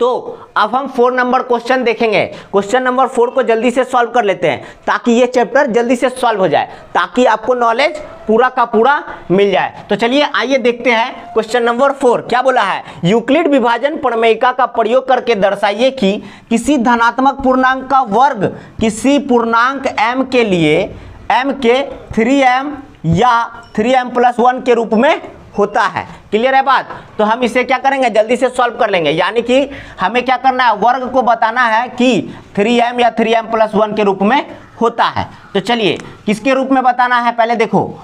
तो अब हम 4 नंबर क्वेश्चन देखेंगे। क्वेश्चन नंबर 4 को जल्दी से सॉल्व कर लेते हैं ताकि ये चैप्टर जल्दी से सॉल्व हो जाए, ताकि आपको नॉलेज पूरा का पूरा मिल जाए। तो चलिए आइए देखते हैं क्वेश्चन नंबर 4 क्या बोला है। यूक्लिड विभाजन प्रमेयिका का प्रयोग करके दर्शाइए कि किसी धनात्मक पूर्णांक का वर्ग किसी पूर्णांक m के लिए m के 3m या 3m+1 के रूप में होता है। क्लियर है बात। तो हम इसे क्या करेंगे, जल्दी से सॉल्व कर लेंगे। यानी कि हमें क्या करना है, वर्ग को बताना है कि 3m या 3m+1 के रूप में होता है। तो चलिए किसके रूप में बताना है, पहले देखो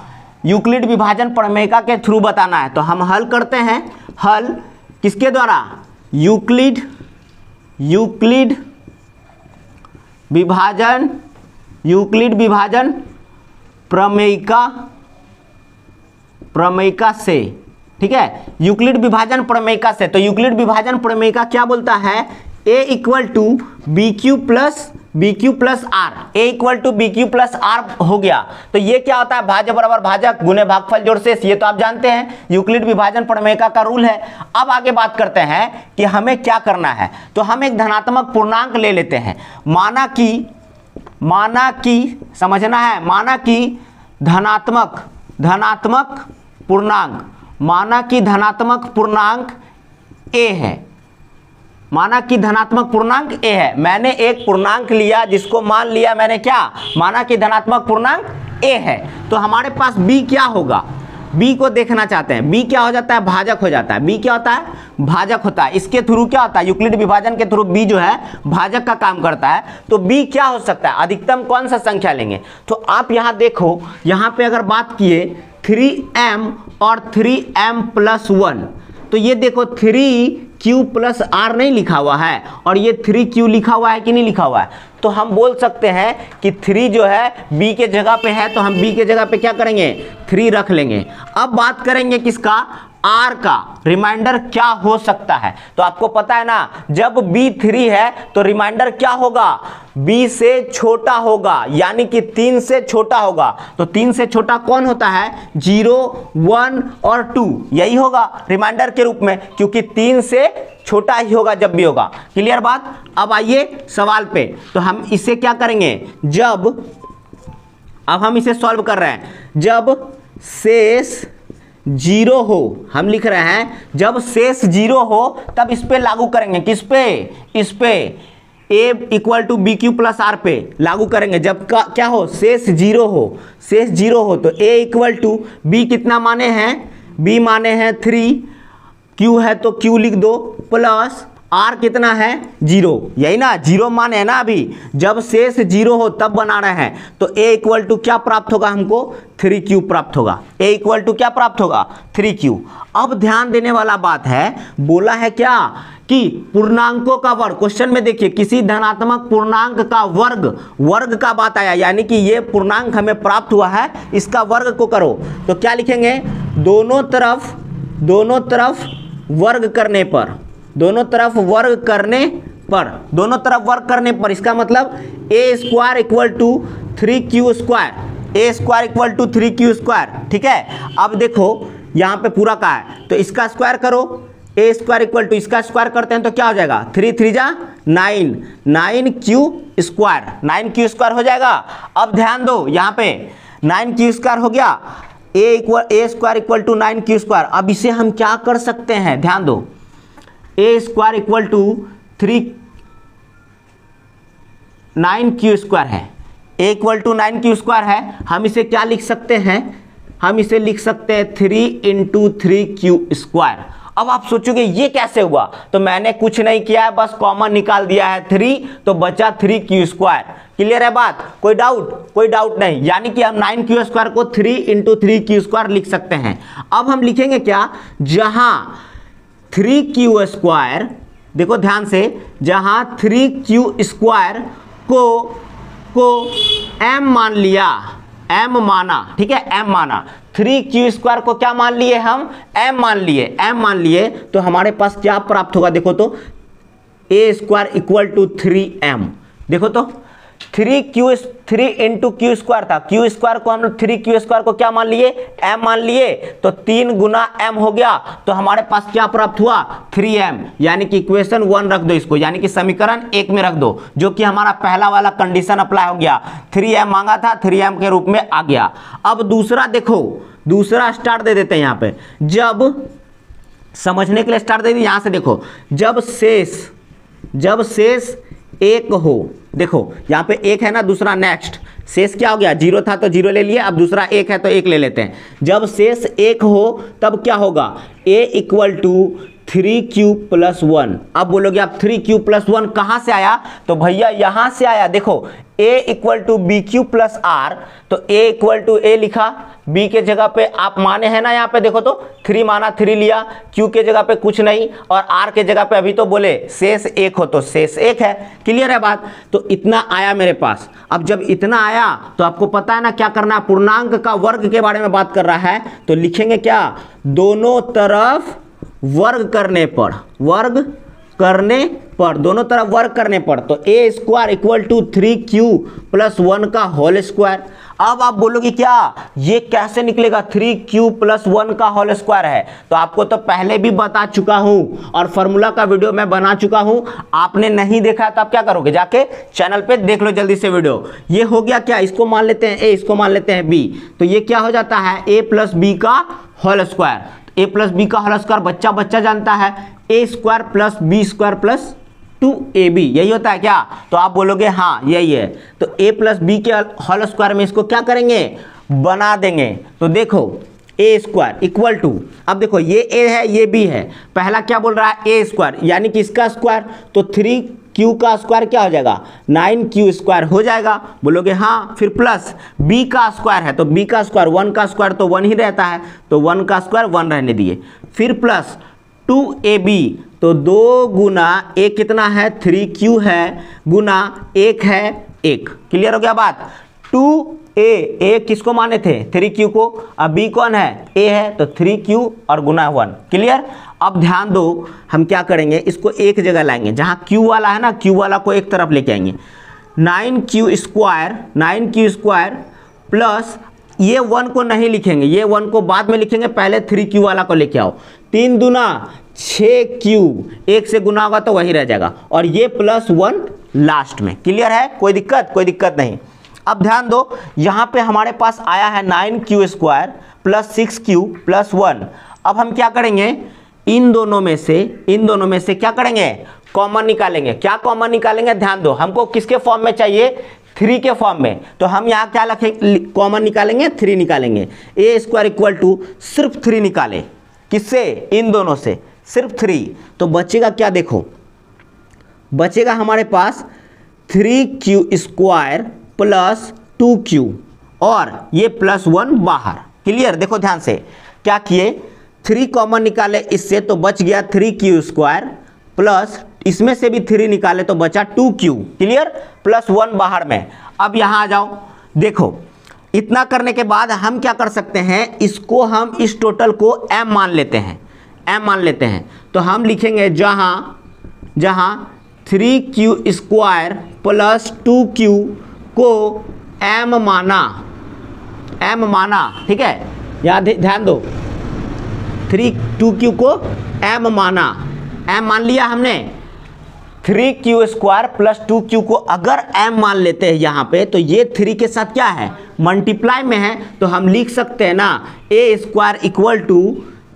यूक्लिड विभाजन प्रमेयिका के थ्रू बताना है। तो हम हल करते हैं। हल किसके द्वारा, यूक्लिड विभाजन प्रमेयिका से, ठीक है, यूक्लिड विभाजन प्रमेयिका से। तो यूक्लिड विभाजन प्रमेयिका क्या बोलता है, a = bq + r, a = bq + r हो गया। तो ये क्या होता है, भाज्य बराबर भाजक गुने भागफल जोड़ शेष, ये तो आप जानते हैं यूक्लिड विभाजन प्रमेयिका का रूल है। अब आगे बात करते हैं कि हमें क्या करना है। तो हम एक धनात्मक पूर्णांक ले लेते हैं। माना कि समझना है, माना कि धनात्मक पूर्णांक, माना कि धनात्मक पूर्णांक a है, माना कि धनात्मक पूर्णांक a है। मैंने एक पूर्णांक लिया जिसको मान लिया मैंने क्या, माना कि धनात्मक पूर्णांक a है। तो हमारे पास b क्या होगा, b को देखना चाहते हैं। b क्या हो जाता है, भाजक हो जाता है। b क्या होता है, भाजक होता है। इसके थ्रू क्या होता है, यूक्लिड विभाजन के थ्रू b जो है भाजक का काम करता है। तो b क्या हो सकता है, अधिकतम कौन सा संख्या लेंगे। तो आप यहाँ देखो, यहाँ पे अगर बात किए 3m और 3m+1, तो ये देखो 3q + r नहीं लिखा हुआ है और ये 3q लिखा हुआ है कि नहीं लिखा हुआ है। तो हम बोल सकते हैं कि 3 जो है b के जगह पे है, तो हम b के जगह पे क्या करेंगे, 3 रख लेंगे। अब बात करेंगे किसका, r का, रिमाइंडर क्या हो सकता है। तो आपको पता है ना, जब b 3 है तो रिमाइंडर क्या होगा, b से छोटा होगा, यानी कि 3 से छोटा होगा। तो 3 से छोटा कौन होता है, 0, 1 और 2, यही होगा रिमाइंडर के रूप में, क्योंकि 3 से छोटा ही होगा जब भी होगा। क्लियर बात। अब आइए सवाल पे। तो हम इसे क्या करेंगे, अब हम इसे सॉल्व कर रहे हैं। जब शेष 0 हो, हम लिख रहे हैं जब शेष 0 हो तब इस पे लागू करेंगे। किस पे, इस पे a = bq + r पे लागू करेंगे। जब क्या हो, शेष 0 हो, शेष 0 हो तो a = b कितना माने हैं, b माने हैं 3, q है तो q लिख दो, प्लस r कितना है, 0, यही ना, 0 माने है ना। अभी जब शेष 0 हो तब बना रहे हैं। तो a = क्या प्राप्त होगा हमको, 3q प्राप्त होगा। a = क्या प्राप्त होगा, 3q। अब ध्यान देने वाला बात है, बोला है क्या कि पूर्णांकों का वर्ग। क्वेश्चन में देखिए, किसी धनात्मक पूर्णांक का वर्ग का बात आया, यानी कि ये पूर्णांक हमें प्राप्त हुआ है, इसका वर्ग को करो। तो क्या लिखेंगे, दोनों तरफ वर्ग करने पर, दोनों तरफ वर्ग करने पर, इसका मतलब a² = 3q², a² = 3q², ठीक है। अब देखो यहाँ पे पूरा का है तो इसका स्क्वायर करो, a² इसका स्क्वायर करते हैं तो क्या हो जाएगा, 3 3 जा 9, 9q² हो जाएगा। अब ध्यान दो, यहाँ पे 9q² हो गया, a² = 9q²। अब इसे हम क्या कर सकते हैं, ध्यान दो, a² = 9q² है, a = 9q² है। हम इसे क्या लिख सकते हैं, हम इसे लिख सकते हैं 3 × 3q²। अब आप सोचोगे ये कैसे हुआ, तो मैंने कुछ नहीं किया है, बस कॉमन निकाल दिया है 3, तो बचा 3q²। क्लियर है बात, कोई डाउट नहीं। यानी कि हम 9q² को 3 × 3q² लिख सकते हैं। अब हम लिखेंगे क्या, जहां 3q², देखो ध्यान से, जहां 3q² को m मान लिया, m माना, ठीक है, m माना, 3q² को क्या मान लिए हम, m मान लिए, तो हमारे पास क्या प्राप्त होगा, देखो तो a² = 3m। देखो तो 3 इंटू क्यू स्क्वायर था, क्यू स्क्वायर को हम लोग 3 को क्या मान लिए, m मान लिए, तो 3 गुना m हो गया, तो हमारे पास क्या प्राप्त हुआ 3m, यानी कि इक्वेशन 1 रख दो इसको, यानी कि समीकरण 1 में रख दो, जो कि हमारा पहला वाला कंडीशन अप्लाई हो गया, 3m मांगा था 3m के रूप में आ गया। अब दूसरा देखो, दूसरा स्टार्ट दे देते हैं यहाँ पे, जब समझने के लिए स्टार्ट दे दी, यहां से देखो, जब शेष 1 हो, देखो यहाँ पे 1 है ना, दूसरा नेक्स्ट शेष क्या हो गया, 0 था तो 0 ले लिए, अब दूसरा 1 है तो 1 ले लेते हैं। जब शेष 1 हो तब क्या होगा, a equal to 3q plus 1। अब बोलोगे आप 3q प्लस 1 कहाँ से आया, तो भैया यहाँ से आया, देखो a equal to B Q plus R, तो a इक्वल टू a लिखा, b के जगह पे आप माने हैं ना, यहाँ पे देखो तो 3 माना 3 लिया, q के जगह पे कुछ नहीं, और r के जगह पे अभी तो बोले शेष 1 हो तो शेष 1 है। क्लियर है बात, तो इतना आया मेरे पास। अब जब इतना आया तो आपको पता है ना क्या करना है, पूर्णांक का वर्ग के बारे में बात कर रहा है, तो लिखेंगे क्या, दोनों तरफ वर्ग करने पर, दोनों तरफ वर्ग करने पर, तो a square equal to 3q plus 1 का होल स्क्वायर। अब आप बोलोगे क्या, ये कैसे निकलेगा, 3q प्लस 1 का होल स्क्वायर है, तो आपको तो पहले भी बता चुका हूं और फॉर्मूला का वीडियो मैं बना चुका हूं, आपने नहीं देखा तो आप क्या करोगे, जाके चैनल पे देख लो जल्दी से वीडियो। ये हो गया क्या, इसको मान लेते हैं a, इसको मान लेते हैं b, तो ये क्या हो जाता है a प्लस b का whole square, a plus B का होल स्क्वायर बच्चा बच्चा जानता है, a square plus B square plus 2ab, यही होता है क्या, तो आप बोलोगे हाँ यही है, तो a प्लस बी के होल स्क्वायर में इसको क्या करेंगे, बना देंगे। तो देखो a स्क्वायर इक्वल टू, अब देखो ये a है ये b है, पहला क्या बोल रहा है a स्क्वायर, यानी कि इसका स्क्वायर, तो 3q का स्क्वायर क्या हो जाएगा, 9q स्क्वायर हो जाएगा, बोलोगे हाँ, फिर प्लस b का स्क्वायर है, तो b का स्क्वायर 1 का स्क्वायर तो 1 ही रहता है, तो 1 का स्क्वायर 1 रहने दिए, फिर प्लस 2ab, तो 2 गुना a कितना है 3q है, गुना 1 है 1। क्लियर हो गया बात, 2a किसको माने थे 3q को, अब b कौन है a है, तो 3q और गुना 1। क्लियर। अब ध्यान दो, हम क्या करेंगे, इसको एक जगह लाएंगे, जहाँ q वाला है ना, q वाला को एक तरफ लेके आएंगे, 9q स्क्वायर प्लस ये 1 को नहीं लिखेंगे, ये 1 को बाद में लिखेंगे, पहले 3q वाला को लेके आओ, 3 दूना 6q, 1 से गुना होगा तो वही रह जाएगा, और ये प्लस 1 लास्ट में। क्लियर है, कोई दिक्कत नहीं। अब ध्यान दो, यहाँ पे हमारे पास आया है 9q square plus 6q plus 1। अब हम क्या करेंगे, इन दोनों में से क्या करेंगे, कॉमन निकालेंगे। क्या कॉमन निकालेंगे, ध्यान दो, हमको किसके फॉर्म में चाहिए, 3 के फॉर्म में, तो हम यहाँ क्या लिखेंगे, कॉमन निकालेंगे, 3 निकालेंगे, a स्क्वायर इक्वल टू सिर्फ 3 निकाले, किससे, इन दोनों से सिर्फ 3, तो बचेगा क्या, देखो बचेगा हमारे पास 3q स्क्वायर प्लस 2q और ये प्लस 1 बाहर। क्लियर, देखो ध्यान से क्या किए, 3 कॉमन निकाले इससे, तो बच गया 3q स्क्वायर प्लस इसमें से भी 3 निकाले तो बचा 2q। क्लियर, प्लस 1 बाहर में। अब यहाँ आ जाओ, देखो इतना करने के बाद हम क्या कर सकते हैं, इसको हम इस टोटल को m मान लेते हैं, तो हम लिखेंगे जहाँ 3q स्क्वायर प्लस 2q को m माना, ठीक है, यहाँ ध्यान दो, 2q को m मान लिया हमने, 3q स्क्वायर प्लस 2q को अगर m मान लेते हैं यहाँ पे, तो ये 3 के साथ क्या है, मल्टीप्लाई में है, तो हम लिख सकते हैं ना a square equal to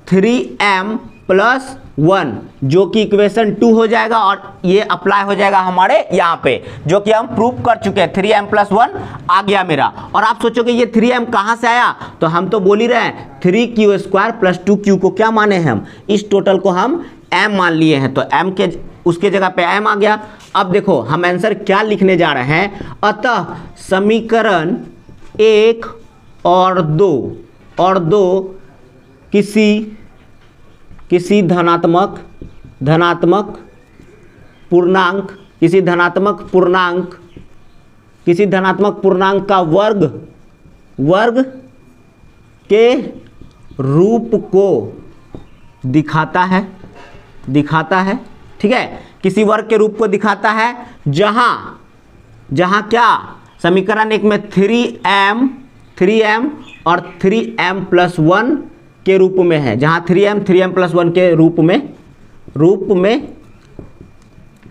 3m plus 1, जो कि इक्वेशन 2 हो जाएगा, और ये अप्लाई हो जाएगा हमारे यहाँ पे, जो कि हम प्रूव कर चुके हैं, 3m प्लस 1 आ गया मेरा। और आप सोचोगे ये 3m कहाँ से आया, तो हम तो बोल ही रहे हैं 3q स्क्वायर प्लस 2q को क्या माने हैं हम, इस टोटल को हम m मान लिए हैं, तो m के उसके जगह पे m आ गया। अब देखो हम आंसर क्या लिखने जा रहे हैं, अतः समीकरण 1 और 2 किसी धनात्मक पूर्णांक का वर्ग के रूप को दिखाता है, ठीक है, किसी वर्ग के रूप को दिखाता है, जहां क्या समीकरण एक में 3m और 3m+1 के रूप में है, जहां 3m+1 के रूप में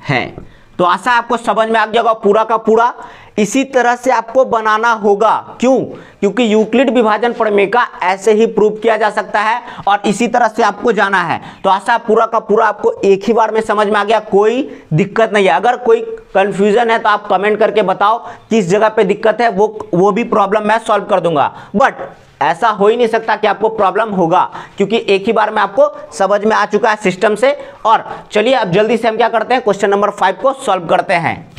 है। तो आशा आपको समझ में आ गया होगा पूरा का पूरा। इसी तरह से आपको बनाना होगा, क्यों? क्योंकि यूक्लिड विभाजन प्रमेय का ऐसे ही प्रूव किया जा सकता है और इसी तरह से आपको जाना है। तो आशा पूरा का पूरा आपको एक ही बार में समझ में आ गया, कोई दिक्कत नहीं है। अगर कोई कंफ्यूजन है तो आप कमेंट करके बताओ किस जगह पे दिक्कत है, वो भी प्रॉब्लम मैं सॉल्व कर दूंगा। बट ऐसा हो ही नहीं सकता कि आपको प्रॉब्लम होगा, क्योंकि एक ही बार में आपको समझ में आ चुका है सिस्टम से। और चलिए अब जल्दी से हम क्या करते हैं, क्वेश्चन नंबर 5 को सॉल्व करते हैं।